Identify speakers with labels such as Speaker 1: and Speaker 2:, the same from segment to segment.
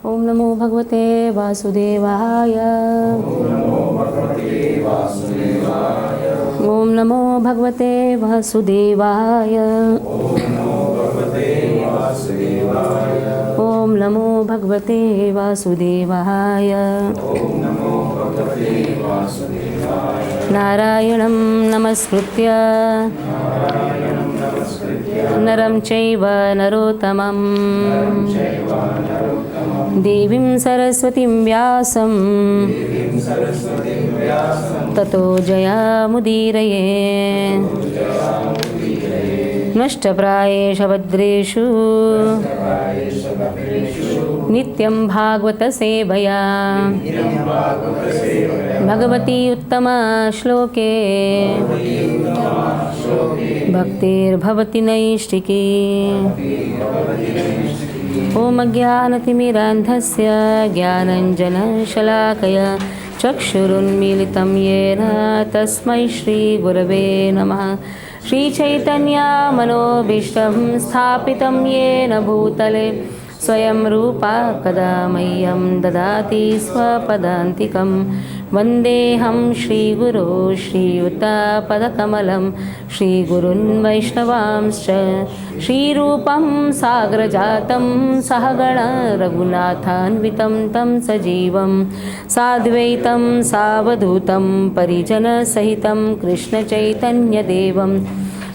Speaker 1: ओम नमो भगवते वासुदेवाय. ओम नमो भगवते वासुदेवाय. ओम नमो भगवते वासुदेवाय. नारायणं नमस्कृत्य नरं चैव नरोत्तमं देवीं सरस्वतीं व्यासं ततो जयामुदीरये. नष्टप्रायेषु भद्रेषु नित्यं भागवतसेवया भगवती उत्तमश्लोके भक्तिर्भवति नैष्टिकी. ॐ ज्ञानतिमिरान्धस्य ज्ञानञ्जनशलाकया चक्षुरुन्मीलितं येन तस्मै श्रीगुरवे नमः. श्रीचैतन्यमनोभीष्टं स्थापितं येन भूतले स्वयं रूपा कदा मह्यं ददाति स्वपदान्तिकं. वन्देऽहं श्रीगुरो श्रीयुतपदकमलं श्रीगुरुन् वैष्णवांश्च. श्रीरूपं सागरजातं सहगण रघुनाथान्वितं तं सजीवं साद्वैतं सावधूतं परिजनसहितं कृष्णचैतन्यदेवं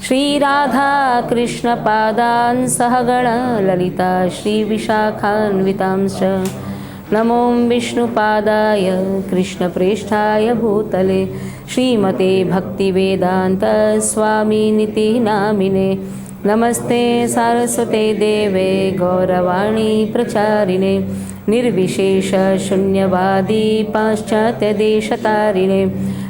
Speaker 1: श्रीराधा कृष्णपादान् सहगण ललिता श्रीविशाखान्वितांश्च. नमो विष्णुपादाय कृष्णप्रेष्ठाय भूतले श्रीमते भक्तिवेदान्त स्वामिनिति नामिने. नमस्ते सारस्वते देवे गौरवाणी प्रचारिणे निर्विशेष शून्यवादी पाश्चात्यदेशतारिणे.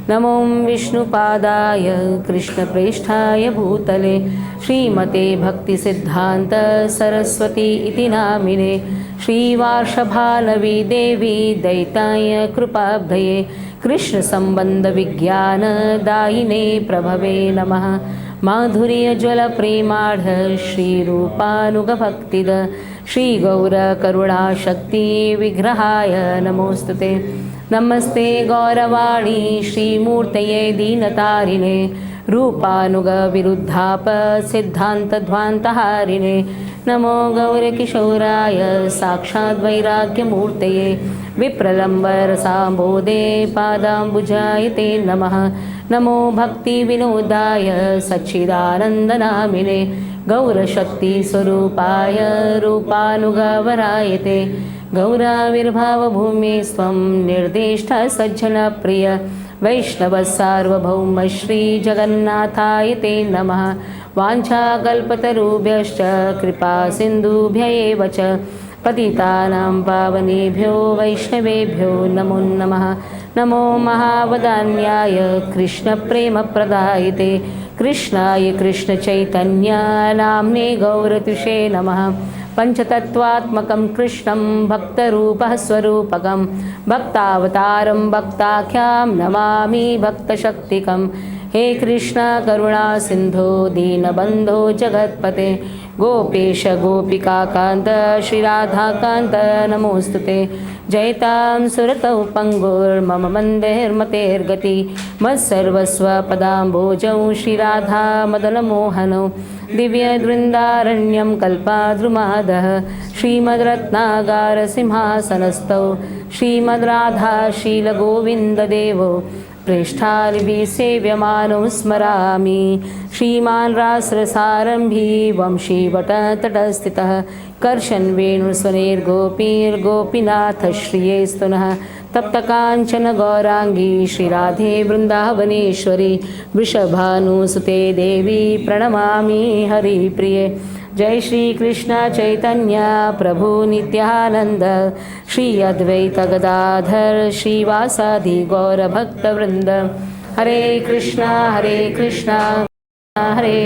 Speaker 1: नमो विष्णुपादाय कृष्णप्रेष्ठाय भूतले श्रीमते भक्तिसिद्धान्त सरस्वती इति नामिने. श्रीवार्षभालवी देवी दैताय कृपाब्धये कृष्णसम्बन्धविज्ञानदायिने प्रभवे नमः. माधुर्यज्वलप्रेमाढ श्रीरूपानुगभक्तिद श्रीगौरकरुणाशक्ति विग्रहाय नमोस्तुते. नमस्ते गौरवाणी श्रीमूर्तये दीनतारिणे रूपानुगविरुद्धाप सिद्धान्तध्वान्तहारिणे. नमो गौरकिशोराय साक्षाद्वैराग्यमूर्तये विप्रलम्बरसाम्बोधे पादाम्बुजाय ते नमः. नमो भक्तिविनोदाय सच्चिदानन्दनामिने गौरशक्तिस्वरूपाय रूपानुगवराय ते. गौराविर्भावभूमे स्वं निर्दिष्टसज्जनप्रिय वैष्णवसार्वभौम श्रीजगन्नाथाय ते नमः. वाञ्छाकल्पतरुभ्यश्च कृपासिन्धुभ्य एव च पतितानां पावनेभ्यो वैष्णवेभ्यो नमो नमः. नमो महावदान्याय कृष्णप्रेमप्रदायते कृष्णाय कृष्णचैतन्यनाम्ने गौरतुषे नमः. पंचतत्वात्मकं कृष्णं भक्तरूपः स्वरूपकं भक्तावतारं भक्ताख्यां नमामि भक्तशक्तिकं. हे कृष्ण करुणा सिन्धो दीनबन्धो जगत्पते गोपेश गोपिकाकान्त श्रीराधाकान्त नमोस्तुते. जयतां सुरतौ पङ्गुर्मम मन्देर्मतेर्गति मत्सर्वस्वपदाम्बोजौ श्रीराधा मदनमोहनौ. दिव्यवृन्दारण्यं कल्पाद्रुमादः श्रीमद्रत्नागारसिंहासनस्थौ श्रीमद्राधाशीलगोविन्ददेवो प्रेष्ठालिभिः सेव्यमानो स्मरामि. श्रीमान् रासरसारम्भी वंशीवटतटस्थितः कर्षन् वेणुस्वनैर्गोपीर्गोपीनाथश्रिये स्तुनः. तप्तकाञ्चन गौराङ्गी श्रीराधे वृन्दावनेश्वरी वृषभानुसुते देवी प्रणमामि हरिप्रिये. जय श्री कृष्ण चैतन्य प्रभु नित्यानंद श्री अद्वैत गदाधर श्रीवासादि गौरभक्तवृंद. हरे कृष्णा हरे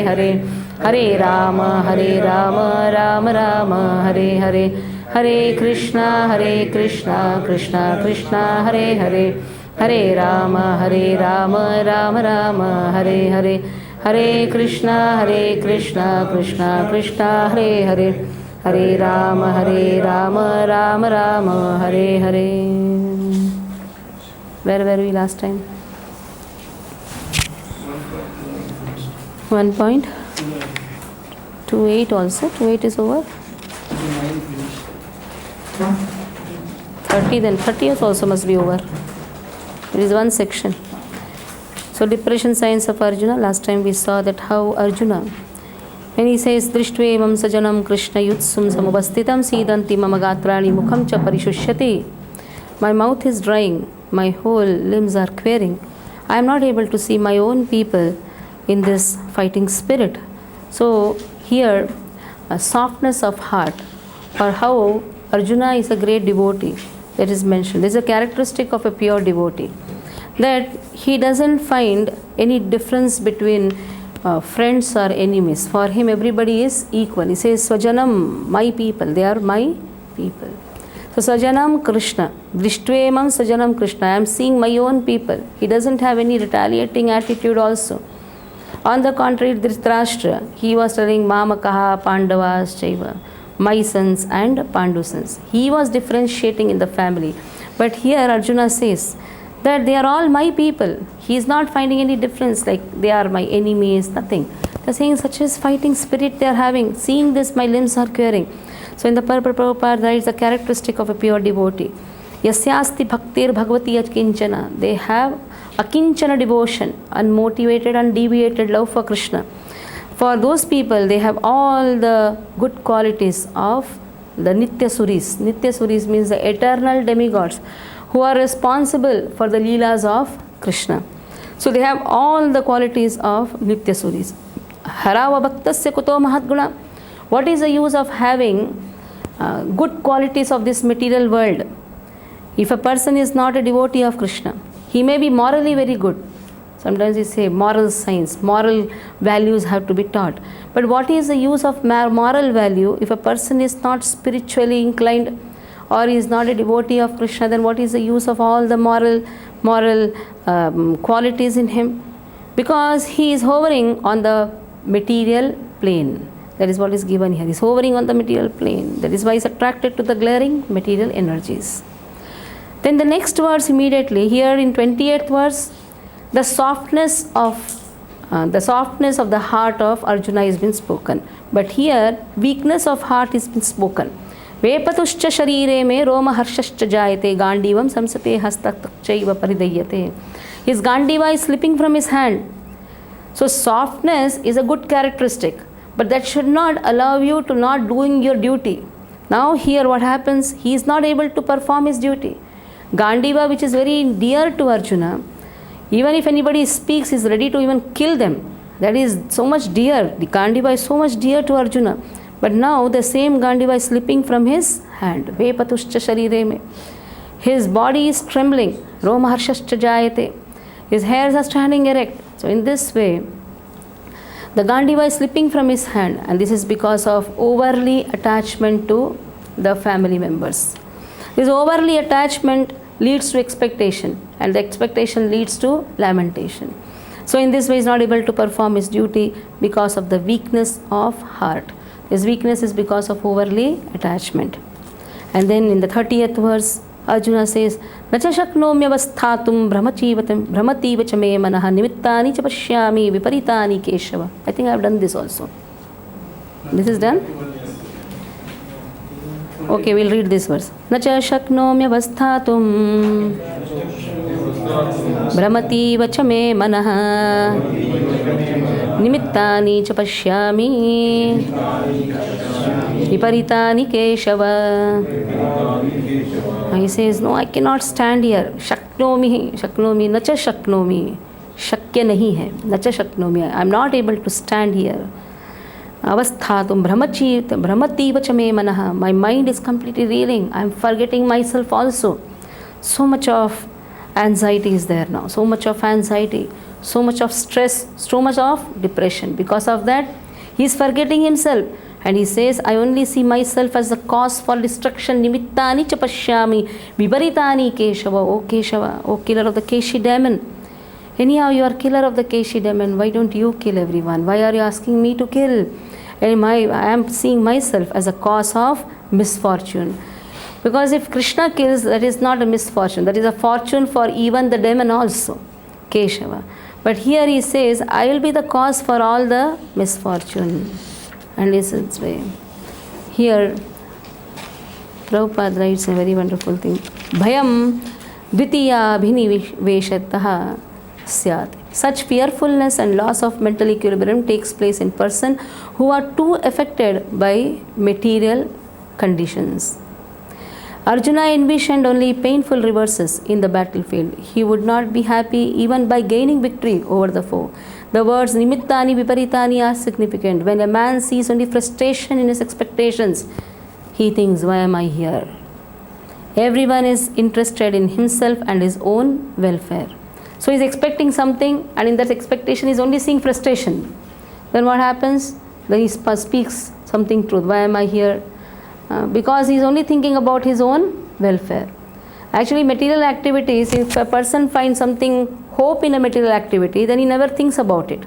Speaker 1: हरे हरे राम राम राम हरे हरे. हरे कृष्णा कृष्णा कृष्णा हरे हरे. हरे राम राम राम हरे हरे. हरे Krishna Krishna Krishna Hare Hare. Hare Rama, Rama Rama, Hare Hare. Where were we last time? 1.28 also. 28 is over. 30 then. 30th also must be over. There is one section. So depression signs of Arjuna. Last time we saw that how Arjuna, when he says Drishtvevam sajanam Krishna yutsum samubhastitam sidanti mama gatrani mukham cha parishushyati. My mouth is drying, my whole limbs are quivering. I am not able to see my own people in this fighting spirit. So here, a softness of heart, or how Arjuna is a great devotee, that is mentioned. This is a characteristic of a pure devotee, that he doesn't find any difference between friends or enemies. For him, everybody is equal. He says, Swajanam, my people, they are my people. So, Swajanam Krishna, Drishtvevam Swajanam Krishna, I am seeing my own people. He doesn't have any retaliating attitude also. On the contrary, Dhritarashtra, he was telling Mamakaha, Pandavas, Chaiva, my sons and Pandu sons. He was differentiating in the family. But here Arjuna says that they are all my people. He is not finding any difference, like they are my enemies, nothing. They are saying such as fighting spirit they are having. Seeing this, my limbs are quivering. So in the Purport Prabhupada, that is a characteristic of a pure devotee. Yasyasti bhaktir bhagavati akinchana. They have akinchana devotion, unmotivated, undeviated love for Krishna. For those people, they have all the good qualities of the Nitya Suris. Nitya Suris means the eternal demigods who are responsible for the Leelas of Krishna. So they have all the qualities of Nitya Suris. Harava bhaktasya kuto mahatguna. What is the use of having good qualities of this material world? If a person is not a devotee of Krishna, he may be morally very good. Sometimes we say moral science, moral values have to be taught. But what is the use of moral value if a person is not spiritually inclined or is not a devotee of Krishna? Then what is the use of all the moral qualities in him? Because he is hovering on the material plane. That is what is given here. He is hovering on the material plane. That is why he is attracted to the glaring material energies. Then the next verse immediately, here in 28th verse, the softness of the heart of Arjuna has been spoken. But here, weakness of heart has been spoken. Vepatuscha sharire me roma harshascha jayate gandivam samsate hastakchaiva paridayate. His gandiva is slipping from his hand. So softness is a good characteristic, but that should not allow you to not doing your duty. Now here what happens? He is not able to perform his duty. Gandiva, which is very dear to Arjuna, even if anybody speaks, he is ready to even kill them. That is so much dear. The Gandiva is so much dear to Arjuna. But now the same Gandiva is slipping from his hand. Vepatuscha sharire me. His body is trembling. Roma harshascha jayate. His hairs are standing erect. So in this way, the Gandiva is slipping from his hand, and this is because of overly attachment to the family members. This overly attachment leads to expectation, and the expectation leads to lamentation. So in this way he is not able to perform his duty because of the weakness of heart. His weakness is because of overly attachment. And then in the 30th verse, Arjuna says, Nacha shaknomyavasthatum brahmativa cha me manaha nimittani cha pashyami viparitani keshava. I think I have done this also. This is done? Okay, we'll read this verse. Nacha shaknomyavasthatum brahmativa cha me manaha nimittani cha pashyami viparitani keshava. He says, no, I cannot stand here. Shaknomi, nacha shaknomi. Shakya nahi hai. Nacha shaknomi. I am not able to stand here. Avasthatum brahmativa cha me manaha. My mind is completely reeling. I am forgetting myself also. So much of anxiety is there now. So much of anxiety. So much of stress. So much of depression. Because of that, he is forgetting himself. And he says, I only see myself as the cause for destruction. Nimittani cha pashyami viparitani keshava. O Keshava, O killer of the Keshi demon. Anyhow, you are killer of the Keshi demon. Why don't you kill everyone? Why are you asking me to kill? And I am seeing myself as a cause of misfortune. Because if Krishna kills, that is not a misfortune, that is a fortune for even the demon also, Keshava. But here he says, I will be the cause for all the misfortune. And listen, here Prabhupada writes a very wonderful thing. Bhayam dvitiya bhiniveshataha syat. Such fearfulness and loss of mental equilibrium takes place in person who are too affected by material conditions. Arjuna envisioned only painful reverses in the battlefield. He would not be happy even by gaining victory over the foe. The words nimittani viparitani are significant. When a man sees only frustration in his expectations, he thinks, why am I here? Everyone is interested in himself and his own welfare. So he is expecting something, and in that expectation he is only seeing frustration. Then what happens? Then he speaks something truth. Why am I here? Because he is only thinking about his own welfare. Actually, material activities, if a person finds something, hope in a material activity, then he never thinks about it.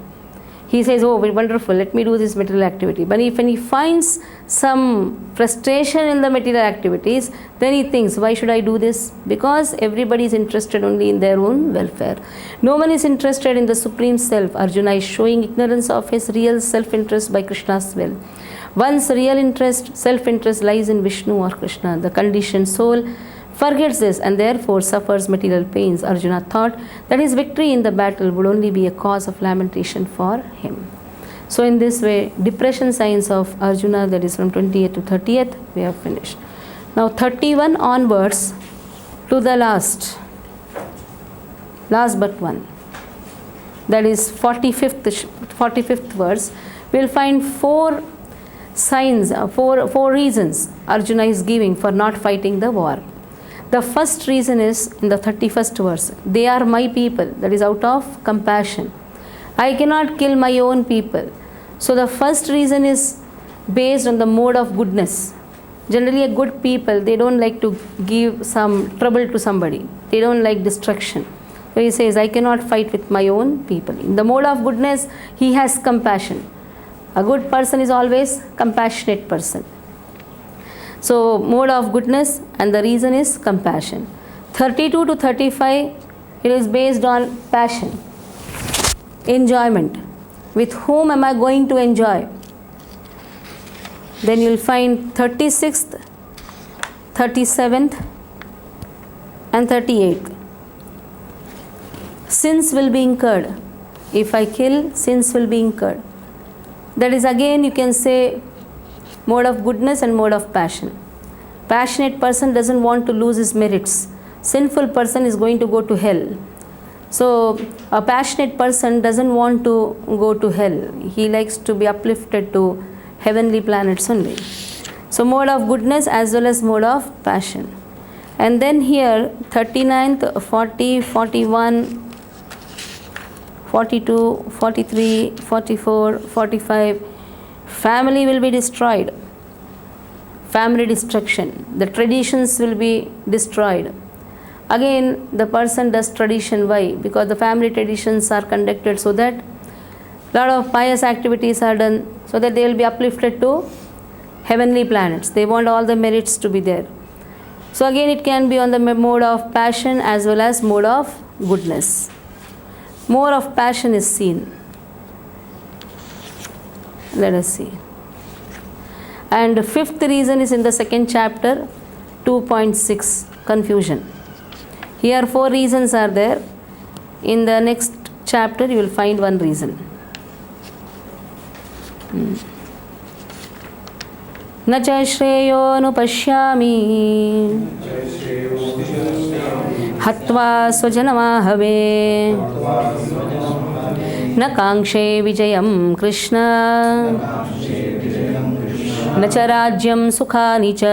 Speaker 1: He says, oh, wonderful, let me do this material activity. But if when he finds some frustration in the material activities, then he thinks, why should I do this? Because everybody is interested only in their own welfare. No one is interested in the Supreme Self. Arjuna is showing ignorance of his real self-interest by Krishna's will. One's real interest, self-interest lies in Vishnu or Krishna. The conditioned soul forgets this and therefore suffers material pains. Arjuna thought that his victory in the battle would only be a cause of lamentation for him. So in this way, depression signs of Arjuna, that is from 28th to 30th, we have finished. Now 31 onwards to the last but one, that is 45th verse, we will find four signs, four reasons Arjuna is giving for not fighting the war. The first reason is in the 31st verse. They are my people, that is out of compassion. I cannot kill my own people. So the first reason is based on the mode of goodness. Generally a good people, they don't like to give some trouble to somebody. They don't like destruction. So he says, I cannot fight with my own people. In the mode of goodness, he has compassion. A good person is always compassionate person. So mode of goodness, and the reason is compassion. 32 to 35, it is based on passion, enjoyment. With whom am I going to enjoy? Then you will find 36th, 37th and 38th. Sins will be incurred. If I kill, sins will be incurred. That is again, you can say, mode of goodness and mode of passion. Passionate person doesn't want to lose his merits. Sinful person is going to go to hell. So a passionate person doesn't want to go to hell. He likes to be uplifted to heavenly planets only. So mode of goodness as well as mode of passion. And then here 39th, 40, 41, 42, 43, 44, 45, family will be destroyed. Family destruction. The traditions will be destroyed. Again, the person does tradition. Why? Because the family traditions are conducted so that a lot of pious activities are done, so that they will be uplifted to heavenly planets. They want all the merits to be there. So again, it can be on the mode of passion as well as mode of goodness. More of passion is seen. Let us see. And the fifth reason is in the second chapter, 2.6, confusion. Here 4 reasons are there. In the next chapter you will find one reason. न च श्रेयोनुपश्यामि हत्वा स्वजनमाहवे न कांक्षे विजयं कृष्ण न च राज्यं सुखानि च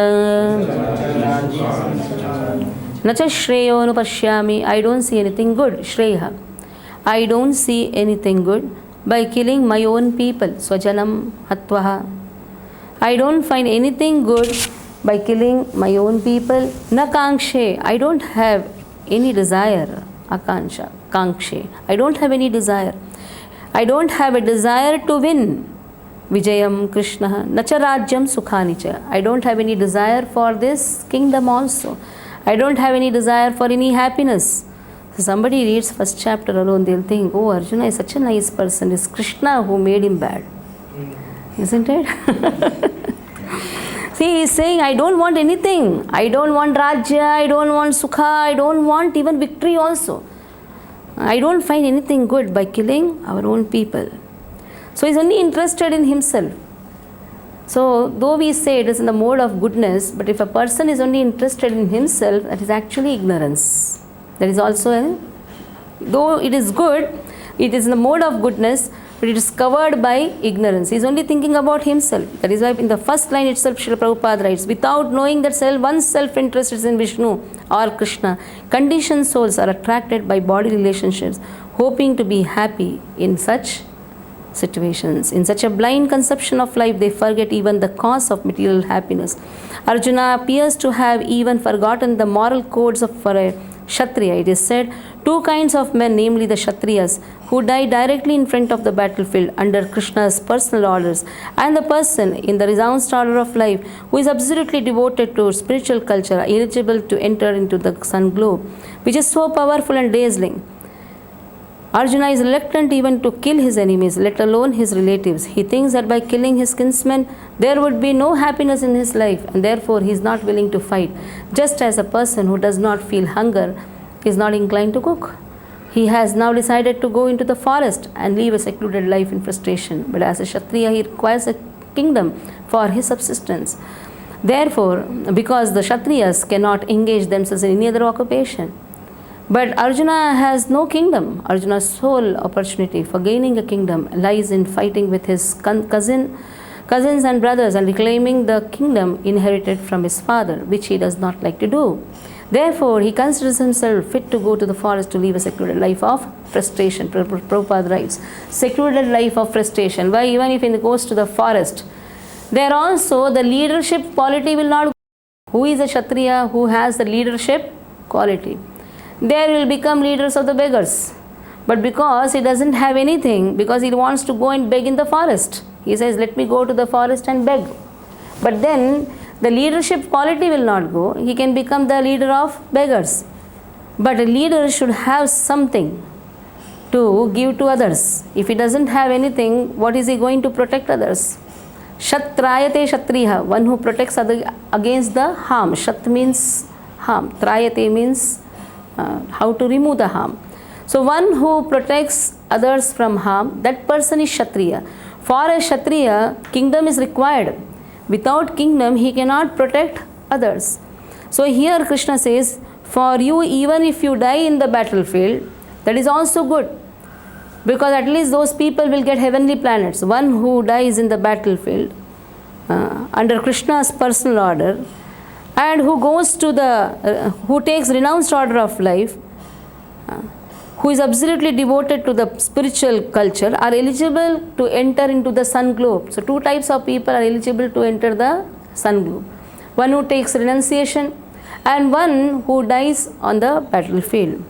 Speaker 1: न च श्रेयोनुपश्यामि. I don't see anything good. Shreya. I don't see anything good by killing my own people. Swajanam hatvaha. I don't find anything good by killing my own people. Na kankshe. I don't have any desire. Akansha. Kankshe. I don't have any desire. I don't have a desire to win. Vijayam Krishna Nacha Rajyam Sukhanicha. I don't have any desire for this kingdom also. I don't have any desire for any happiness. So somebody reads first chapter alone, they'll think, oh, Arjuna is such a nice person. It's Krishna who made him bad. Isn't it? See, he's saying, I don't want anything. I don't want Rajya, I don't want Sukha, I don't want even victory also. I don't find anything good by killing our own people. So he's only interested in himself. So though we say it is in the mode of goodness, but if a person is only interested in himself, that is actually ignorance. That is also, though it is good, it is in the mode of goodness, but it is covered by ignorance. He is only thinking about himself. That is why in the first line itself, Srila Prabhupada writes, without knowing that one's self-interest is in Vishnu or Krishna, conditioned souls are attracted by body relationships, hoping to be happy in such situations. In such a blind conception of life, they forget even the cause of material happiness. Arjuna appears to have even forgotten the moral codes for a Kshatriya. It is said, two kinds of men, namely the Kshatriyas, who die directly in front of the battlefield under Krishna's personal orders, and the person in the renounced order of life who is absolutely devoted to spiritual culture, are eligible to enter into the sun globe, which is so powerful and dazzling. Arjuna is reluctant even to kill his enemies, let alone his relatives. He thinks that by killing his kinsmen, there would be no happiness in his life, and therefore he is not willing to fight. Just as a person who does not feel hunger is not inclined to cook. He has now decided to go into the forest and live a secluded life in frustration. But as a Kshatriya, he requires a kingdom for his subsistence. Therefore, because the Kshatriyas cannot engage themselves in any other occupation, but Arjuna has no kingdom. Arjuna's sole opportunity for gaining a kingdom lies in fighting with his cousins and brothers and reclaiming the kingdom inherited from his father, which he does not like to do. Therefore, he considers himself fit to go to the forest to live a secluded life of frustration. Prabhupada writes, secluded life of frustration. Why? Even if he goes to the forest, there also the leadership quality will not go. Who is a Kshatriya who has the leadership quality? There will become leaders of the beggars. But because he doesn't have anything, because he wants to go and beg in the forest, he says, let me go to the forest and beg. But then the leadership quality will not go. He can become the leader of beggars. But a leader should have something to give to others. If he doesn't have anything, what is he going to protect others? Shatrayate Kshatriya, one who protects against the harm. Shat means harm. Trayate means how to remove the harm. So one who protects others from harm, that person is Kshatriya. For a Kshatriya, kingdom is required. Without kingdom, he cannot protect others. So here Krishna says, for you, even if you die in the battlefield, that is also good. Because at least those people will get heavenly planets. One who dies in the battlefield under Krishna's personal order, and who goes to who takes renounced order of life, who is absolutely devoted to the spiritual culture, are eligible to enter into the sun globe. So two types of people are eligible to enter the sun globe. One who takes renunciation and one who dies on the battlefield.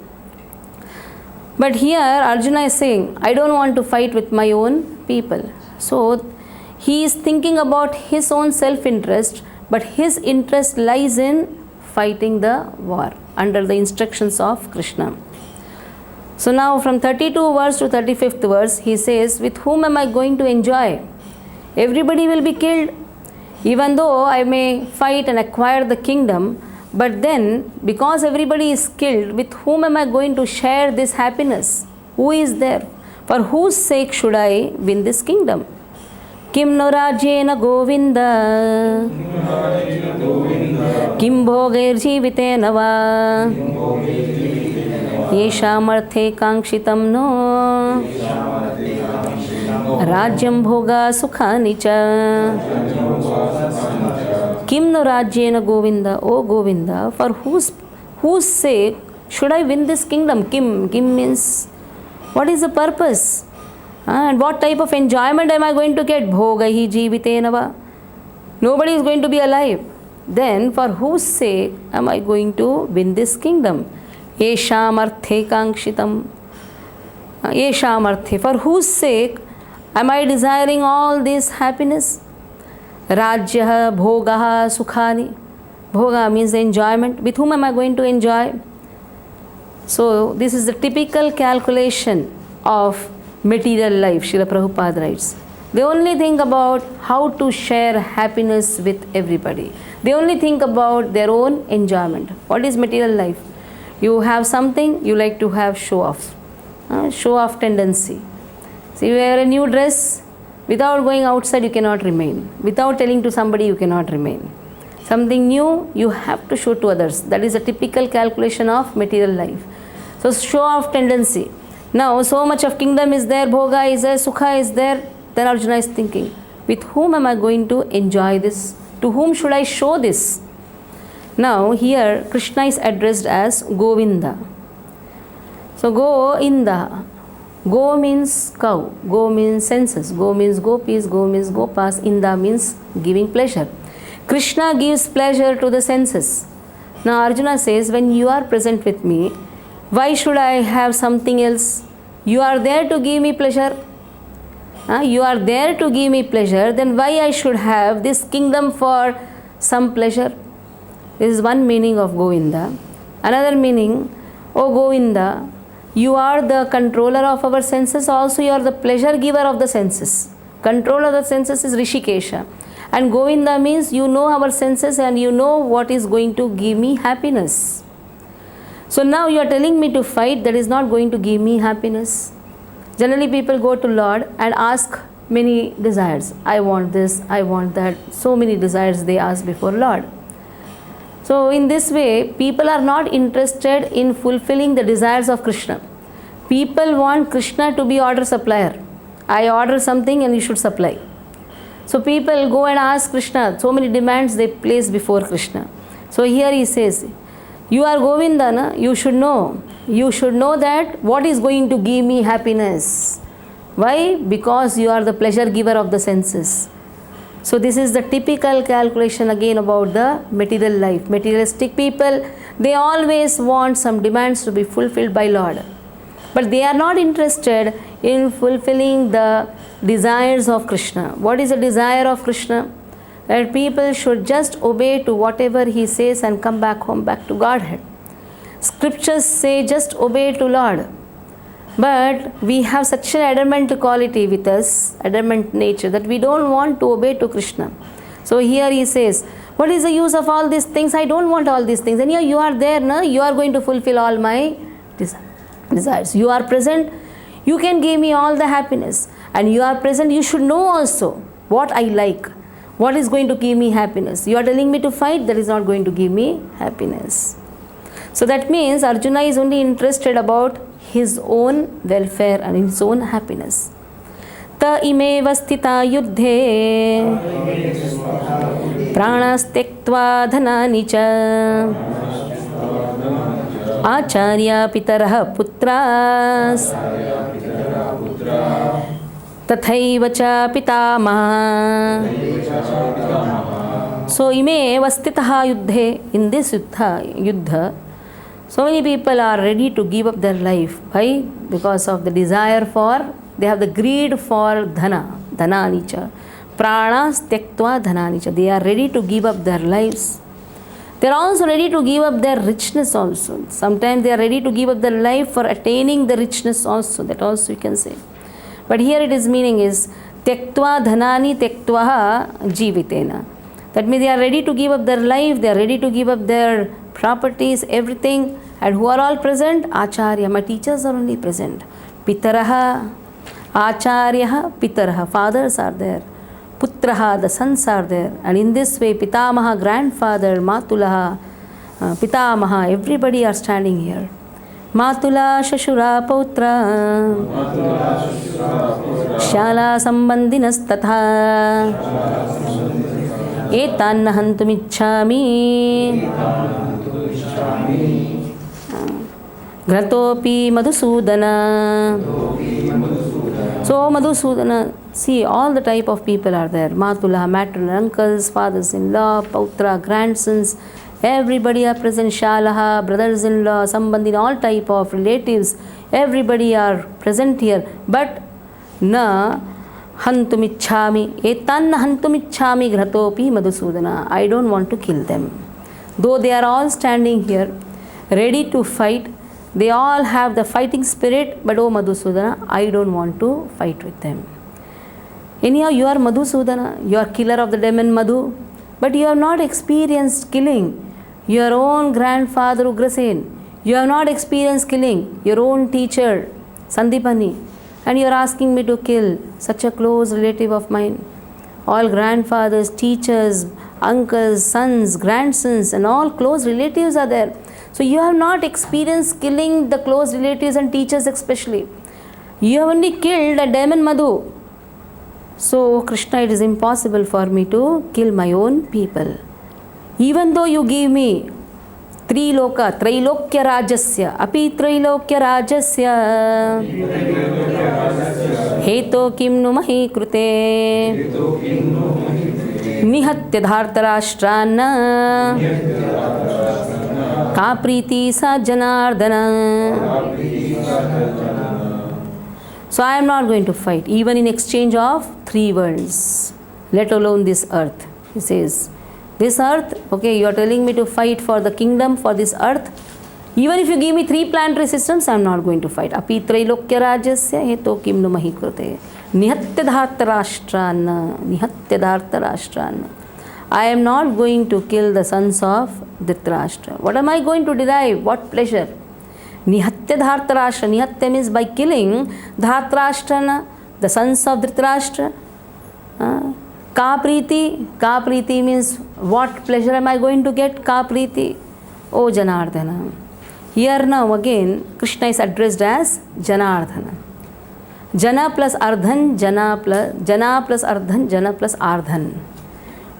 Speaker 1: But here Arjuna is saying, I don't want to fight with my own people. So he is thinking about his own self-interest, but his interest lies in fighting the war under the instructions of Krishna. So now from 32 verse to 35th verse, he says, with whom am I going to enjoy? Everybody will be killed. Even though I may fight and acquire the kingdom, but then because everybody is killed, with whom am I going to share this happiness? Who is there? For whose sake should I win this kingdom? Kim no rajyena govinda, kim bhogair jivitena va, yesham arthe kankshitam no, rajyam bhoga sukhani cha. Kim no rajyena govinda, O Govinda, for whose sake should I win this kingdom? Kim means, what is the purpose? And what type of enjoyment am I going to get? Bhogahi jivitena va. Nobody is going to be alive. Then for whose sake am I going to win this kingdom? Yesham arthe kankshitam. Yesham arthe. For whose sake Am I desiring all this happiness? Rajya, bhoga, sukhani. Bhoga means the enjoyment. With whom am I going to enjoy? So this is the typical calculation of material life, Srila Prabhupada writes. They only think about how to share happiness with everybody. They only think about their own enjoyment. What is material life? You have something, you like to have show off. Show off tendency. So you wear a new dress, without going outside you cannot remain. Without telling to somebody you cannot remain. Something new you have to show to others. That is a typical calculation of material life. So show off tendency. Now so much of kingdom is there, bhoga is there, sukha is there. Then Arjuna is thinking, with whom am I going to enjoy this? To whom should I show this? Now here Krishna is addressed as Govinda. So Goinda. Go means cow, go means senses, go means gopis, go means gopas, Inda means giving pleasure. Krishna gives pleasure to the senses. Now Arjuna says, when you are present with me, why should I have something else? You are there to give me pleasure. You are there to give me pleasure, then why I should have this kingdom for some pleasure? This is one meaning of Govinda. Another meaning, O Govinda, you are the controller of our senses, also you are the pleasure giver of the senses. Control of the senses is Rishikesha. And Govinda means you know our senses and you know what is going to give me happiness. So now you are telling me to fight, that is not going to give me happiness. Generally people go to Lord and ask many desires. I want this, I want that. So many desires they ask before Lord. So in this way, people are not interested in fulfilling the desires of Krishna. People want Krishna to be order supplier. I order something and you should supply. So people go and ask Krishna, so many demands they place before Krishna. So here he says, you are Govinda, na? You should know. You should know that what is going to give me happiness. Why? Because you are the pleasure giver of the senses. So this is the typical calculation again about the material life. Materialistic people, they always want some demands to be fulfilled by Lord. But they are not interested in fulfilling the desires of Krishna. What is the desire of Krishna? That people should just obey to whatever he says and come back home, back to Godhead. Scriptures say just obey to Lord. But we have such an adamant quality with us, adamant nature, that we don't want to obey to Krishna. So here he says, what is the use of all these things? I don't want all these things. And here you are there, no? You are going to fulfill all my desires. You are present, you can give me all the happiness. And you are present, you should know also what I like. What is going to give me happiness? You are telling me to fight, that is not going to give me happiness. So that means Arjuna is only interested about his own welfare and his own happiness. Ta imeva sthita yuddhe pranas tektva dhanani cha acharya pitarah putras tathaiva cha pitamaha. So ime vastitaha yuddhe, in this yuddha, so many people are ready to give up their life. Why? Because of the desire for, they have the greed for dhana, dhananicha. Pranas tektva dhananicha. They are ready to give up their lives. They are also ready to give up their richness also. Sometimes they are ready to give up their life for attaining the richness also. That also you can say. But here it is meaning is tektva dhanani tektva jivitena. That means they are ready to give up their life, they are ready to give up their properties, everything. And who are all present? Acharya, my teachers are only present. Pitaraha, Acharya, Pitaraha, fathers are there. Putraha, the sons are there. And in this way, Pitamaha, grandfather, Matulaha, Pitamaha, everybody are standing here. Matula, Shashura, Pautra, Shala, Sambandinas, Tatha, Etanna hantumichhami Gratopi Madhusudana. So Madhusudana, see all the type of people are there. Matula, maternal uncles, fathers-in-law, Pautra, grandsons, everybody are present. Shalaha, brothers-in-law, Sambandhin, all type of relatives, everybody are present here. But na hantumichhami etanna hantumichhami ghatopi madhusudana. I don't want to kill them. Though they are all standing here ready to fight, they all have the fighting spirit, but oh Madhusudana, I don't want to fight with them. Anyhow, you are Madhusudana, you are killer of the demon Madhu, but you have not experienced killing your own grandfather Ugrasen. You have not experienced killing your own teacher Sandipani, and you are asking me to kill such a close relative of mine. All grandfathers, teachers, uncles, sons, grandsons, and all close relatives are there. So you have not experienced killing the close relatives and teachers especially. You have only killed a demon Madhu. So Krishna, it is impossible for me to kill my own people. Even though you give me Triloka, Trailokya Rajasya, Api Trailokya Rajasya, Heto Kim Nu Mahi Krute, Nihatya Dhartarashtrana, Ka Priti Sa Janardana. So I am not going to fight, even in exchange of 3 worlds, let alone this earth. He says, this earth, okay, you are telling me to fight for the kingdom, for this earth. Even if you give me 3 planetary systems, I am not going to fight. Api Trailokya Rajasya heto kim nu mahi krute. Nihatya dhartarashtrana. Nihatya dhartarashtrana. I am not going to kill the sons of Dhritarashtra. What am I going to derive? What pleasure? Nihatya dhartarashtra. Nihatya means by killing Dhartarashtrana, the sons of Dhritarashtra. Ka Priti. Ka Priti means what pleasure am I going to get? Ka Priti. Oh Janardana. Here now again Krishna is addressed as Janardana. Jana plus Ardhan, Jana plus Ardhan, Jana plus Ardhan.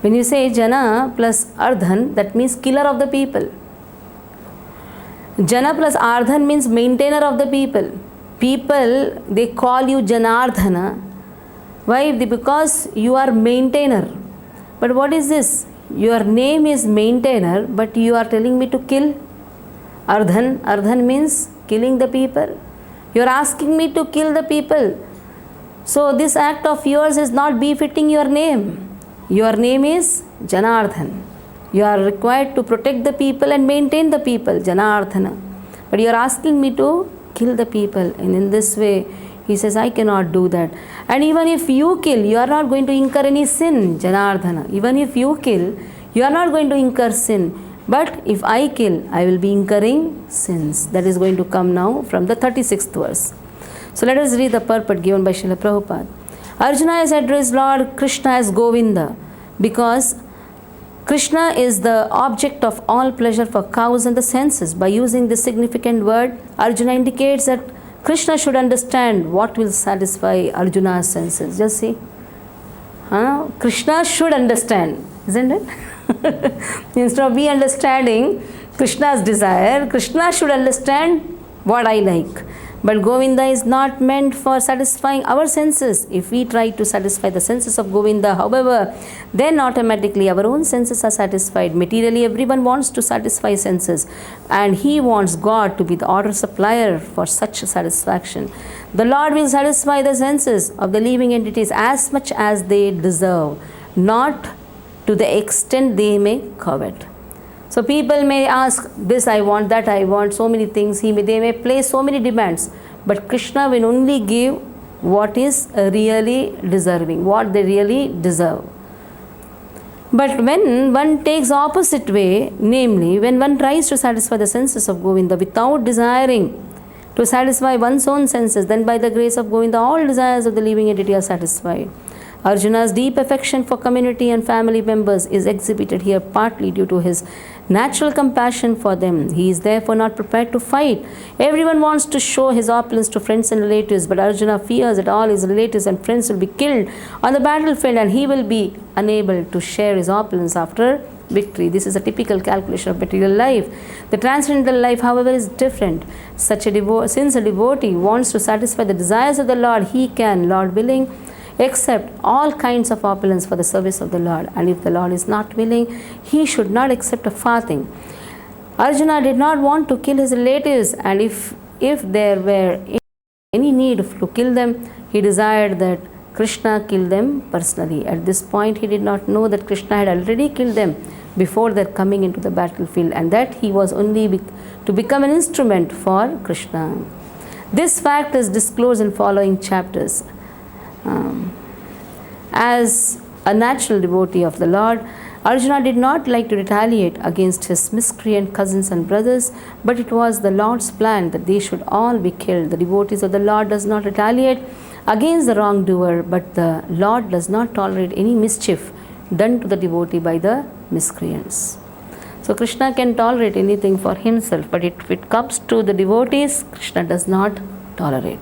Speaker 1: When you say Jana plus Ardhan, that means killer of the people. Jana plus Ardhan means maintainer of the people. People, they call you Janardhana. Why? Because you are maintainer. But what is this? Your name is maintainer, but you are telling me to kill. Ardhan. Ardhan means killing the people. You are asking me to kill the people. So this act of yours is not befitting your name. Your name is Janardhan. You are required to protect the people and maintain the people, Janardhana. But you are asking me to kill the people. And in this way, he says, I cannot do that. And even if you kill, you are not going to incur any sin, Janardhana. Even if you kill, you are not going to incur sin. But if I kill, I will be incurring sins. That is going to come now from the 36th verse. So let us read the purport given by Srila Prabhupada. Arjuna has addressed Lord Krishna as Govinda because Krishna is the object of all pleasure for cows and the senses. By using this significant word, Arjuna indicates that Krishna should understand what will satisfy Arjuna's senses. Just see. Krishna should understand, isn't it? Instead of me understanding Krishna's desire, Krishna should understand what I like. But Govinda is not meant for satisfying our senses. If we try to satisfy the senses of Govinda, however, then automatically our own senses are satisfied. Materially, everyone wants to satisfy senses, and he wants God to be the order supplier for such satisfaction. The Lord will satisfy the senses of the living entities as much as they deserve, not to the extent they may covet. So people may ask, this I want, that I want, so many things. They may place so many demands. But Krishna will only give what is really deserving, what they really deserve. But when one takes opposite way, namely, when one tries to satisfy the senses of Govinda without desiring to satisfy one's own senses, then by the grace of Govinda, all desires of the living entity are satisfied. Arjuna's deep affection for community and family members is exhibited here partly due to his natural compassion for them. He is therefore not prepared to fight. Everyone wants to show his opulence to friends and relatives, but Arjuna fears that all his relatives and friends will be killed on the battlefield and he will be unable to share his opulence after victory. This is a typical calculation of material life. The transcendental life, however, is different. Since a devotee wants to satisfy the desires of the Lord, he can, Lord willing, accept all kinds of opulence for the service of the Lord. And if the Lord is not willing, he should not accept a farthing. Arjuna did not want to kill his relatives, and if there were any need to kill them, he desired that Krishna killed them personally. At this point, he did not know that Krishna had already killed them before their coming into the battlefield, and that he was only to become an instrument for Krishna. This fact is disclosed in following chapters. As a natural devotee of the Lord, Arjuna did not like to retaliate against his miscreant cousins and brothers, but it was the Lord's plan that they should all be killed. The devotees of the Lord does not retaliate against the wrongdoer, but the Lord does not tolerate any mischief done to the devotee by the miscreants. So Krishna can tolerate anything for himself, but if it comes to the devotees, Krishna does not tolerate.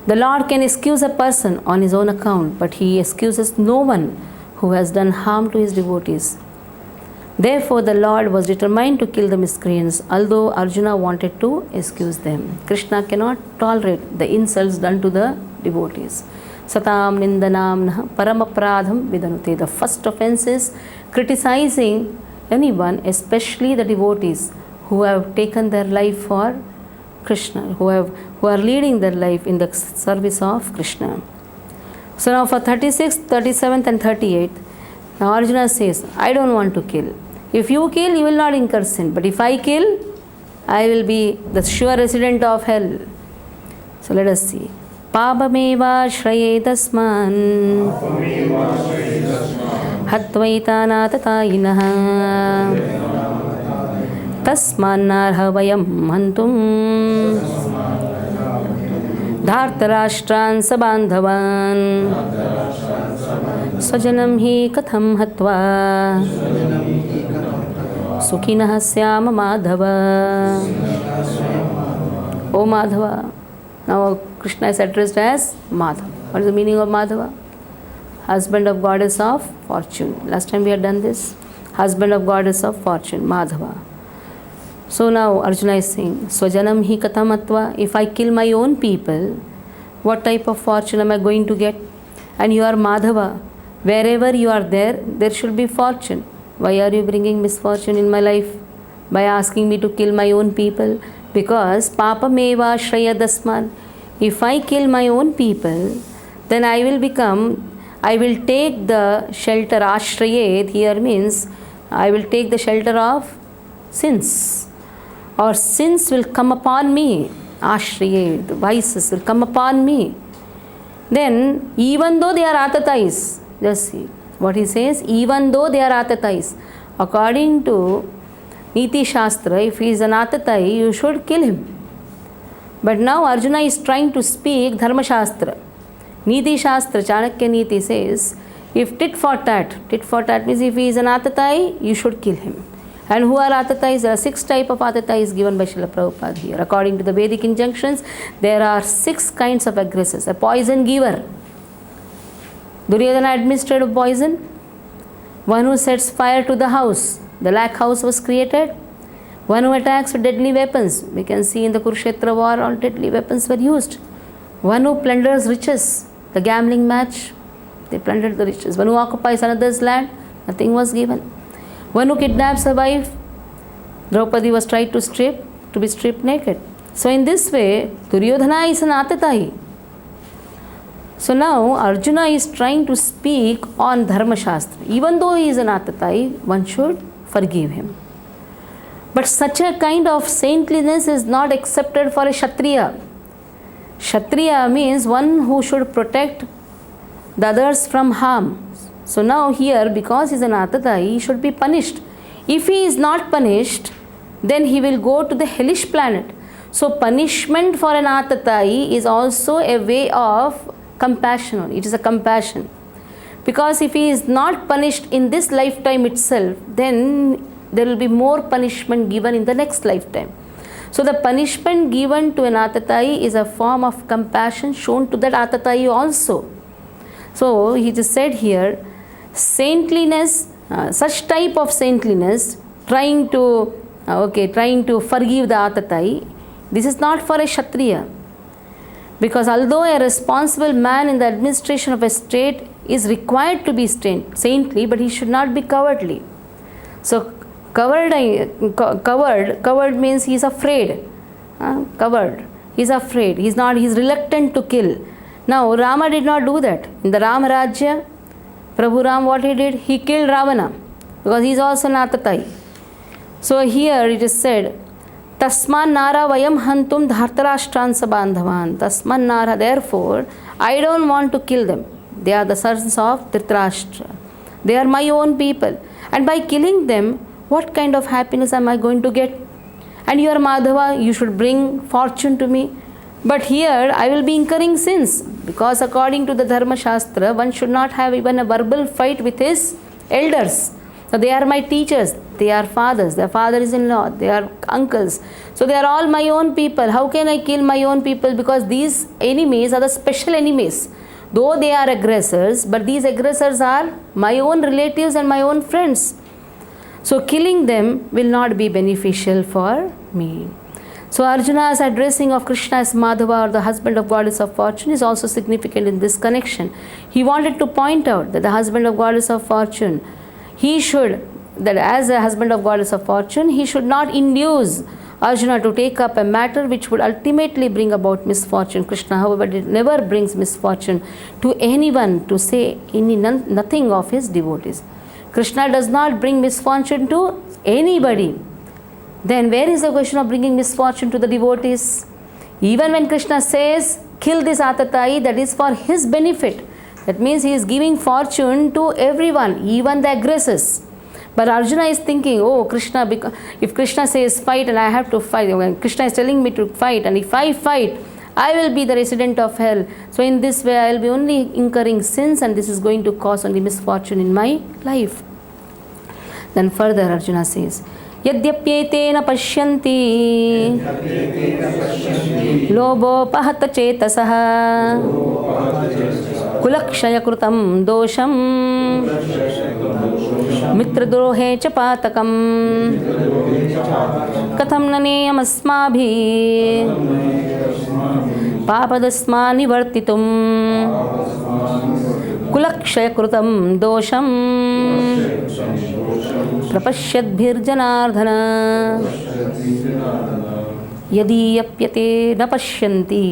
Speaker 1: The Lord can excuse a person on his own account, but he excuses no one who has done harm to his devotees. Therefore, the Lord was determined to kill the miscreants, although Arjuna wanted to excuse them. Krishna cannot tolerate the insults done to the devotees. Satam nindanam nah paramapradham vidanute. The first offense is criticizing anyone, especially the devotees who have taken their life for Krishna, who are leading their life in the service of Krishna. So now for 36th, 37th and 38th, now Arjuna says, I don't want to kill. If you kill, you will not incur sin. But if I kill, I will be the sure resident of hell. So let us see. Pabameva shraye tasman hatvaitana tatayinaha tasmanarha vayam hantum dhartarashtran sabandhavan swajanam hi katham hatva sukhinah syama madhava. O Madhava. Now Krishna is addressed as Madhava. What is the meaning of Madhava? Husband of goddess of fortune. Last time we had done this. Husband of goddess of fortune, Madhava. So now Arjuna is saying, Swajanam hi katham atva. If I kill my own people, what type of fortune am I going to get? And you are Madhava. Wherever you are there should be fortune. Why are you bringing misfortune in my life by asking me to kill my own people? Because papameva shraya dasman. If I kill my own people, then I will take the shelter. Ashrayet here means I will take the shelter of sins. Or sins will come upon me. Ashrayet, vices will come upon me. Then even though they are atatais, just see what he says, even though they are atatais, according to Niti Shastra, if he is an atatai, you should kill him. But now Arjuna is trying to speak Dharma Shastra. Niti Shastra, Chanakya Niti says, if tit for tat means if he is an atatai, you should kill him. And who are atatais? There are 6 types of atatais given by Srila Prabhupada here. According to the Vedic injunctions, there are 6 kinds of aggressors. A poison giver. Duryodhana administered poison. One who sets fire to the house. The lakh house was created. One who attacks with deadly weapons. We can see in the Kurukshetra war all deadly weapons were used. One who plunders riches. The gambling match, they plundered the riches. One who occupies another's land, nothing was given. One who kidnaps a wife, Draupadi was tried to be stripped naked. So in this way, Duryodhana is an atatai. So now Arjuna is trying to speak on Dharma Shastra. Even though he is an atatai, one should forgive him. But such a kind of saintliness is not accepted for a Kshatriya. Kshatriya means one who should protect the others from harm. So now here, because he is an atatai, he should be punished. If he is not punished, then he will go to the hellish planet. So punishment for an atatai is also a way of compassion. It is a compassion. Because if he is not punished in this lifetime itself, then there will be more punishment given in the next lifetime. So the punishment given to an atatai is a form of compassion shown to that atatai also. So he just said here, saintliness, such type of saintliness, trying to forgive the atatai, this is not for a Kshatriya. Because although a responsible man in the administration of a state is required to be saintly, but he should not be cowardly. So coward means he is afraid. Coward, he is afraid. He is reluctant to kill. Now, Rama did not do that. In the Ram Rajya, Prabhu Ram, what he did? He killed Ravana because he is also Natatai. So here it is said, Tasman Nara Vayam Hantum Dhartarashtransa Bandhavan. Tasman Nara, therefore, I don't want to kill them. They are the sons of Dhritarashtra. They are my own people. And by killing them, what kind of happiness am I going to get? And you are Madhava, you should bring fortune to me. But here I will be incurring sins, because according to the Dharma Shastra, one should not have even a verbal fight with his elders. So they are my teachers, they are fathers, their fathers-in-law, they are uncles. So they are all my own people. How can I kill my own people? Because these enemies are the special enemies. Though they are aggressors, but these aggressors are my own relatives and my own friends. So killing them will not be beneficial for me. So Arjuna's addressing of Krishna as Madhava, or the husband of goddess of fortune, is also significant in this connection. He wanted to point out that the husband of goddess of fortune, that as a husband of goddess of fortune, he should not induce Arjuna to take up a matter which would ultimately bring about misfortune. Krishna, however, never brings misfortune to anyone to say nothing of his devotees. Krishna does not bring misfortune to anybody. Then where is the question of bringing misfortune to the devotees? Even when Krishna says, kill this Atatai, that is for his benefit. That means he is giving fortune to everyone, even the aggressors. But Arjuna is thinking, oh Krishna, if Krishna says fight and I have to fight, Krishna is telling me to fight, and if I fight, I will be the resident of hell. So in this way I will be only incurring sins, and this is going to cause only misfortune in my life. Then further Arjuna says, Yadyapyetena pashyanti lobopahata chetasaha kulakshaya krutam dosham mitradrohe cha patakam katham naneyam asmabhi papadasma nivartitum kulakshaya krutam dosham prapashyadbhirjanardhana yadi apyate na pashyanti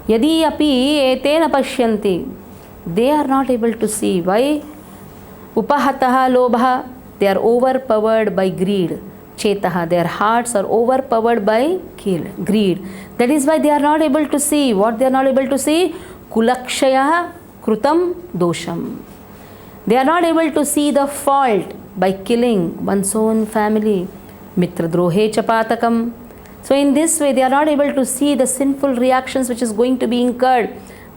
Speaker 1: yadi api ete na pashyanti. They are not able to see. Why? Upahataha lobha, they are overpowered by greed. Chetaha, their hearts are overpowered by greed. That is why they are not able to see. What they are not able to see? Kulakshaya krutam dosham. They are not able to see the fault by killing one's own family. Mitra drohe chapatakam. So in this way they are not able to see the sinful reactions which is going to be incurred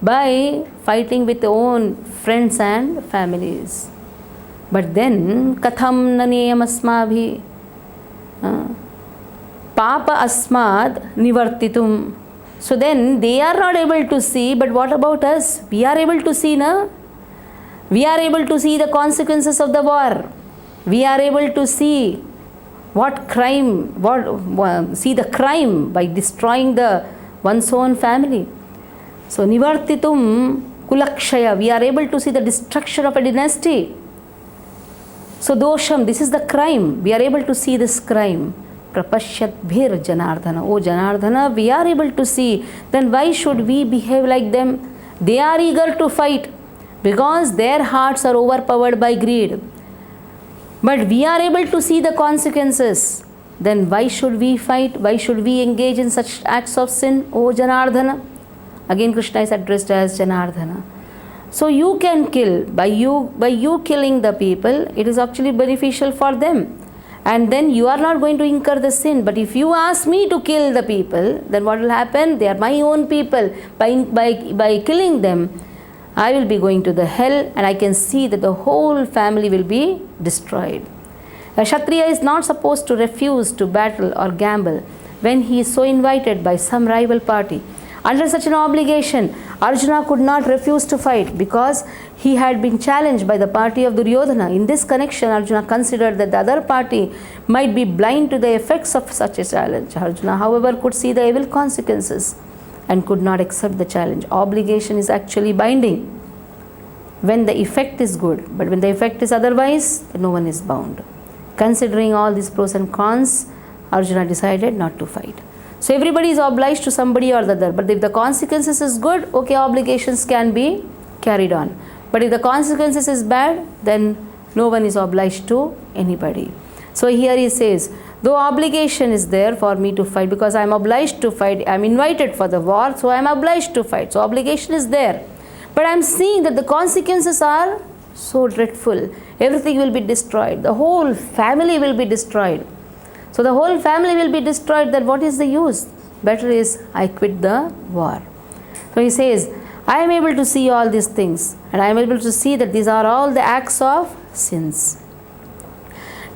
Speaker 1: by fighting with their own friends and families. But then katham naneyam asmabhi papa asmad nivartitum. So then they are not able to see, but what about us? We are able to see, na? We are able to see the consequences of the war. We are able to see what crime, see the crime by destroying one's own family. So nivartitum kulakshaya, we are able to see the destruction of a dynasty. So dosham, this is the crime. We are able to see this crime. Prapashyadbhir janardhana. Oh Janardhana, we are able to see. Then why should we behave like them? They are eager to fight because their hearts are overpowered by greed. But we are able to see the consequences. Then why should we fight? Why should we engage in such acts of sin? Oh Janardhana. Again Krishna is addressed as Janardhana. So you can kill. By you killing the people, it is actually beneficial for them. And then you are not going to incur the sin. But if you ask me to kill the people, then what will happen? They are my own people. By killing them, I will be going to the hell, and I can see that the whole family will be destroyed. A Kshatriya is not supposed to refuse to battle or gamble when he is so invited by some rival party. Under such an obligation, Arjuna could not refuse to fight because he had been challenged by the party of Duryodhana. In this connection, Arjuna considered that the other party might be blind to the effects of such a challenge. Arjuna, however, could see the evil consequences and could not accept the challenge. Obligation is actually binding when the effect is good, but when the effect is otherwise, no one is bound. Considering all these pros and cons, Arjuna decided not to fight. So everybody is obliged to somebody or the other. But if the consequences is good, okay, obligations can be carried on. But if the consequences is bad, then no one is obliged to anybody. So here he says, though obligation is there for me to fight, because I am obliged to fight, I am invited for the war, so I am obliged to fight. So obligation is there. But I am seeing that the consequences are so dreadful. Everything will be destroyed. The whole family will be destroyed. So the whole family will be destroyed. Then what is the use? Better is I quit the war. So he says, I am able to see all these things, and I am able to see that these are all the acts of sins.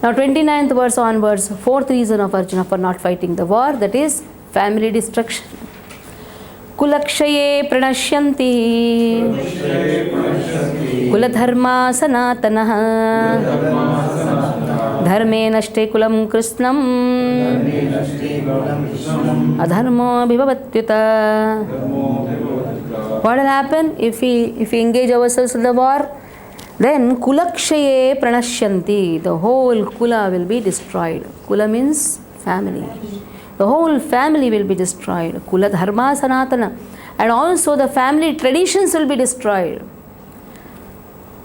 Speaker 1: Now 29th verse onwards, fourth reason of Arjuna for not fighting the war, that is family destruction. Kulakshaye pranashyanti kuladharma sanatanaha dharme nashte kulam krishnam adharmo bhivavatyuta. What will happen if we engage ourselves in the war? Then kulakshaye pranashyanti, the whole kula will be destroyed. Kula means family. The whole family will be destroyed. Kula dharma sanatana. And also the family traditions will be destroyed.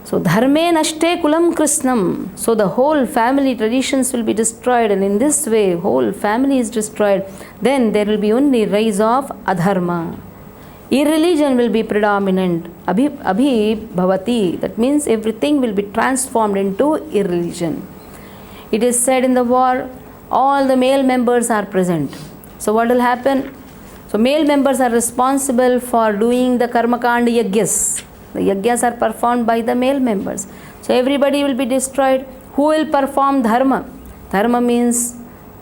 Speaker 1: So dharme nashte kulam krishnam. So the whole family traditions will be destroyed, and in this way whole family is destroyed. Then there will be only rise of adharma. Irreligion will be predominant. Abhi bhavati. That means everything will be transformed into irreligion. It is said in the war, all the male members are present. So what will happen? So male members are responsible for doing the karmakanda yagyas. The yagyas are performed by the male members. So everybody will be destroyed. Who will perform dharma? Dharma means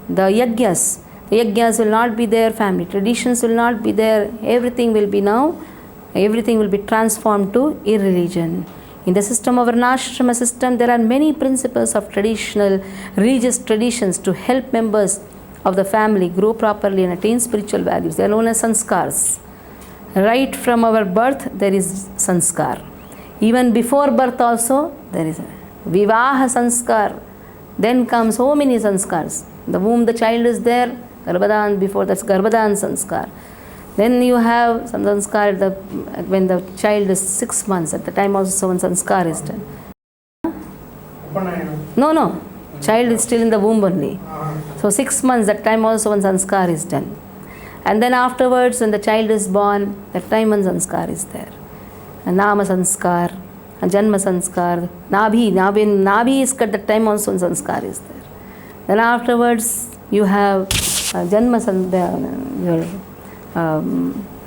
Speaker 1: the yagyas. The yagyas will not be there, family traditions will not be there, everything will be transformed to irreligion. In the system of Varnashrama system, there are many principles of traditional religious traditions to help members of the family grow properly and attain spiritual values. They are known as sanskars. Right from our birth, there is sanskar. Even before birth also, there is vivaha sanskar. Then comes so many sanskars. The womb, the child is there, Garbhadan, before that's Garbhadan sanskar. Then you have some sanskar when the child is 6 months, at the time also one sanskar is done. No. Child is still in the womb only. So 6 months, that time also one sanskar is done. And then afterwards, when the child is born, that time one sanskar is there. A nama sanskar, a janma sanskar, nabhi is cut, that time also one sanskar is there. Then afterwards, you have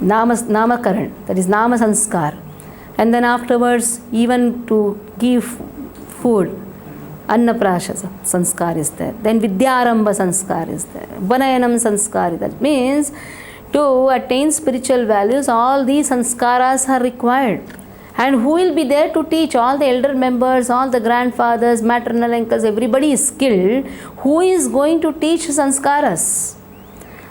Speaker 1: namakaran, that is nama sanskar. And then afterwards, even to give food, annaprasha sanskar is there. Then vidyarambha sanskar is there. Vanayanam sanskar, that means to attain spiritual values, all these sanskaras are required. And who will be there to teach? All the elder members, all the grandfathers, maternal uncles, everybody is skilled. Who is going to teach sanskaras?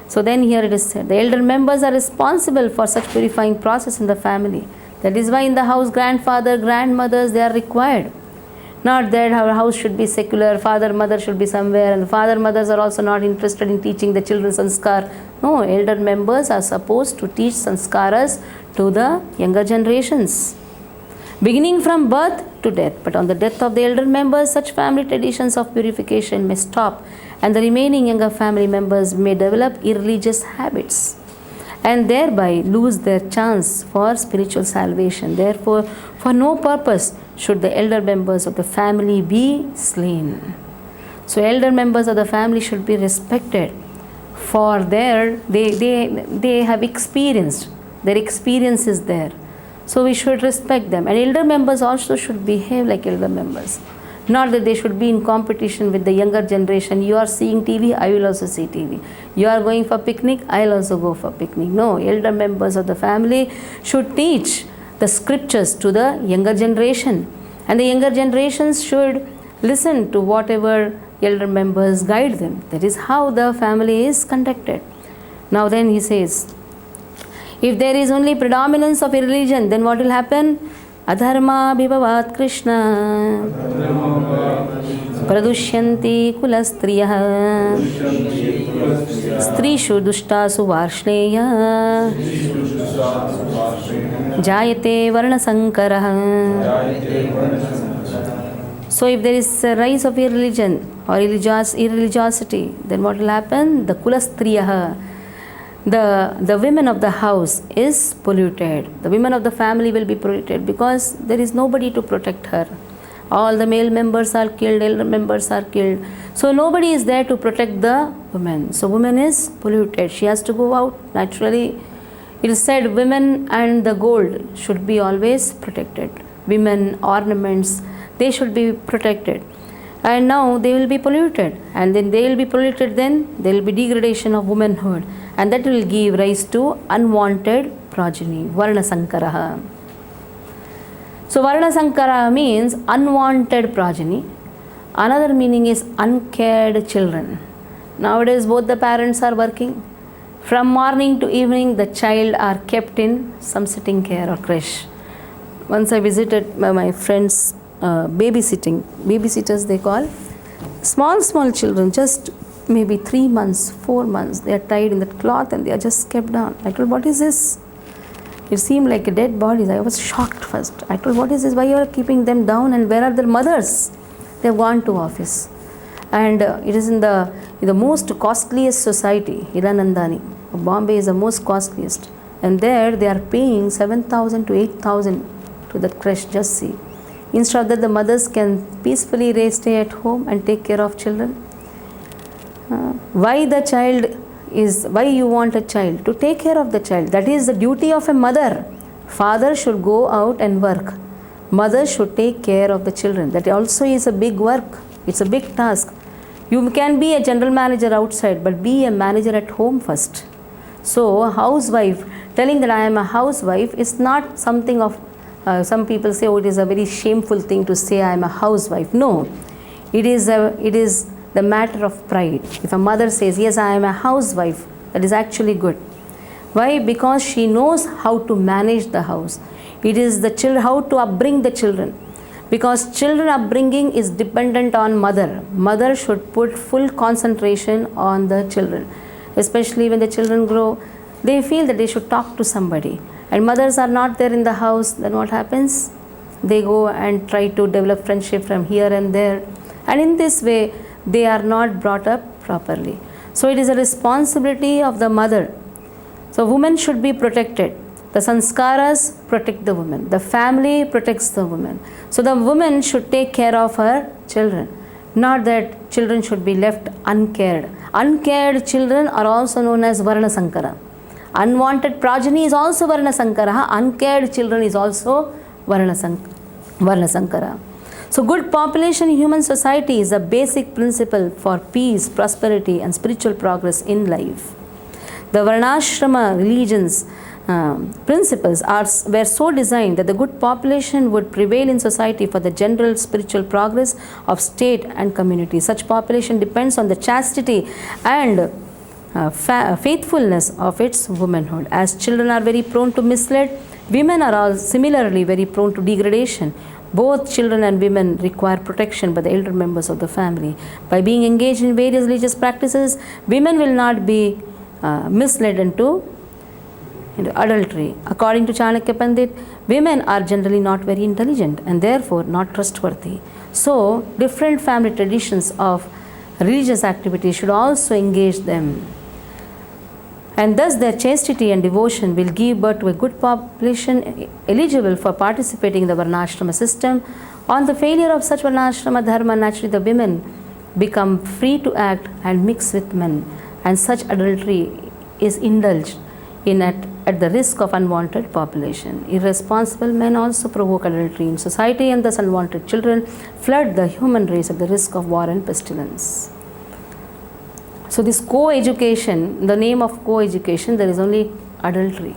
Speaker 1: So then here it is said, the elder members are responsible for such purifying process in the family. That is why in the house, grandfather, grandmothers, they are required. Not that our house should be secular, father, mother should be somewhere, and father, mothers are also not interested in teaching the children sanskar. No, elder members are supposed to teach sanskaras to the younger generations, beginning from birth to death. But on the death of the elder members, such family traditions of purification may stop, and the remaining younger family members may develop irreligious habits and thereby lose their chance for spiritual salvation. Therefore, for no purpose should the elder members of the family be slain. So elder members of the family should be respected for they have experienced, their experience is there. So we should respect them. And elder members also should behave like elder members. Not that they should be in competition with the younger generation. You are seeing TV, I will also see TV. You are going for picnic, I will also go for picnic. No, elder members of the family should teach the scriptures to the younger generation. And the younger generations should listen to whatever elder members guide them. That is how the family is conducted. Now then he says, if there is only predominance of irreligion, then what will happen? Adharma bhivavat Krishna. Pradushyanti kulastriyah Strishu dushtasu varshleya Jayate varna sankarah. So if there is a rise of irreligion or irreligiosity, then what will happen? The kulastriyah, the women of the house is polluted. The women of the family will be polluted because there is nobody to protect her. All the male members are killed, elder members are killed. So nobody is there to protect the woman. So woman is polluted. She has to go out. Naturally, it is said women and the gold should be always protected. Women, ornaments, they should be protected. And now they will be polluted. And then they will be polluted, then there will be degradation of womanhood. And that will give rise to unwanted progeny, Varna Sankaraha. So Varna Sankara means unwanted progeny. Another meaning is uncared children. Nowadays both the parents are working. From morning to evening the child are kept in some sitting care or creche. Once I visited my friend's babysitters they call. Small children, just maybe 3 months, 4 months, they are tied in that cloth and they are just kept down. I told, what is this? It seemed like a dead bodies. I was shocked first. I told, what is this? Why you are keeping them down and where are their mothers? They have gone to office. And it is in the most costliest society, Hiranandani. Bombay is the most costliest. And there they are paying 7,000 to 8,000 to that creche, just see. Instead of that, the mothers can peacefully stay at home and take care of children. Why you want a child? To take care of the child. That is the duty of a mother. Father should go out and work. Mother should take care of the children. That also is a big work. It's a big task. You can be a general manager outside, but be a manager at home first. So, a housewife, telling that I am a housewife is not something of, some people say, oh, it is a very shameful thing to say I am a housewife. No, it is the matter of pride. If a mother says, yes, I am a housewife, that is actually good. Why? Because she knows how to manage the house. It is the how to upbring the children. Because children upbringing is dependent on mother. Mother should put full concentration on the children. Especially when the children grow, they feel that they should talk to somebody. And mothers are not there in the house, then what happens? They go and try to develop friendship from here and there. And in this way, they are not brought up properly. So it is a responsibility of the mother. So women should be protected. The sanskaras protect the woman. The family protects the woman. So the woman should take care of her children. Not that children should be left uncared. Uncared children are also known as Varna Sankara. Unwanted progeny is also Varna Sankara. Uncared children is also Varna Sankara. So good population in human society is a basic principle for peace, prosperity and spiritual progress in life. The Varnashrama religions principles were so designed that the good population would prevail in society for the general spiritual progress of state and community. Such population depends on the chastity and faithfulness of its womanhood. As children are very prone to mislead, women are all similarly very prone to degradation. Both children and women require protection by the elder members of the family. By being engaged in various religious practices, women will not be misled into adultery. According to Chanakya Pandit, women are generally not very intelligent and therefore not trustworthy. So, different family traditions of religious activity should also engage them. And thus their chastity and devotion will give birth to a good population eligible for participating in the Varnashrama system. On the failure of such Varnashrama dharma, naturally the women become free to act and mix with men, and such adultery is indulged in at the risk of unwanted population. Irresponsible men also provoke adultery in society, and thus unwanted children flood the human race at the risk of war and pestilence. So this co-education, the name of co-education, there is only adultery.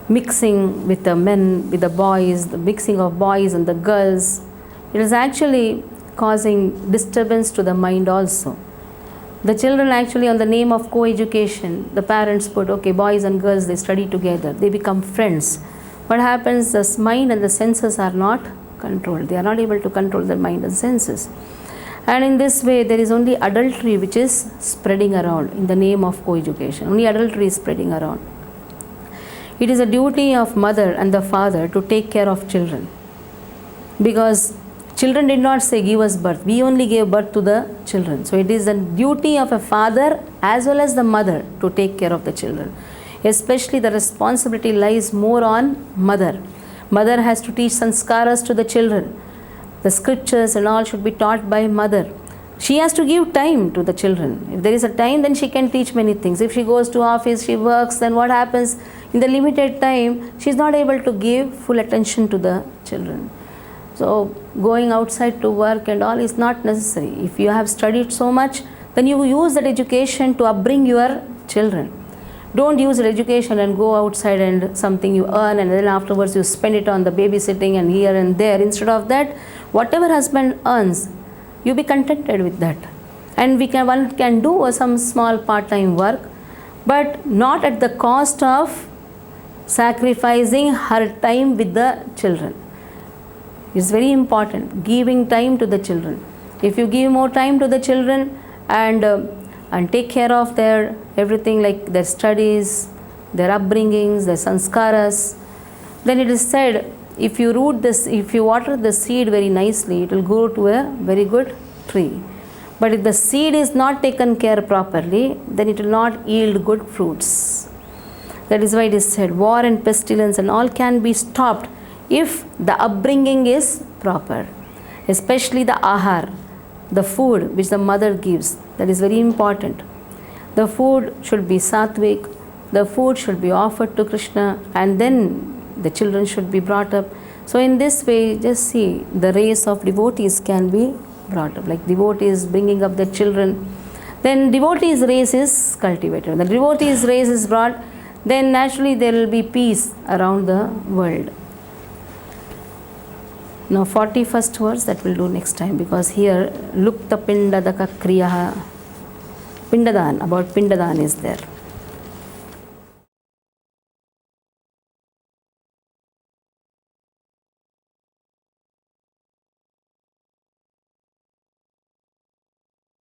Speaker 1: Mixing with the men, with the boys, the mixing of boys and the girls, it is actually causing disturbance to the mind also. The children actually, on the name of co-education, the parents put, okay, boys and girls, they study together, they become friends. What happens? The mind and the senses are not controlled. They are not able to control their mind and senses. And in this way, there is only adultery which is spreading around in the name of co-education. Only adultery is spreading around. It is a duty of mother and the father to take care of children. Because children did not say give us birth. We only gave birth to the children. So it is the duty of a father as well as the mother to take care of the children. Especially the responsibility lies more on mother. Mother has to teach sanskaras to the children. The scriptures and all should be taught by mother. She has to give time to the children. If there is a time, then she can teach many things. If she goes to office, she works, then what happens? In the limited time, she is not able to give full attention to the children. So going outside to work and all is not necessary. If you have studied so much, then you use that education to upbring your children. Don't use that education and go outside and something you earn and then afterwards you spend it on the babysitting and here and there. Instead of that, whatever husband earns, you be contented with that. And one can do some small part-time work, but not at the cost of sacrificing her time with the children. It's very important, giving time to the children. If you give more time to the children and take care of their everything, like their studies, their upbringings, their sanskaras, then it is said, if you water the seed very nicely, it will grow to a very good tree. But if the seed is not taken care properly, then it will not yield good fruits. That is why it is said, war and pestilence and all can be stopped if the upbringing is proper. Especially the ahar, the food which the mother gives, that is very important. The food should be sattvic, the food should be offered to Krishna, and then the children should be brought up. So in this way, just see, the race of devotees can be brought up. Like devotees bringing up their children, then devotees' race is cultivated. When the devotees' race is brought, then naturally there will be peace around the world. Now 41st verse, that we'll do next time, because here Lupta Pindadaka Kriyaha, Pindadan, about Pindadan is there.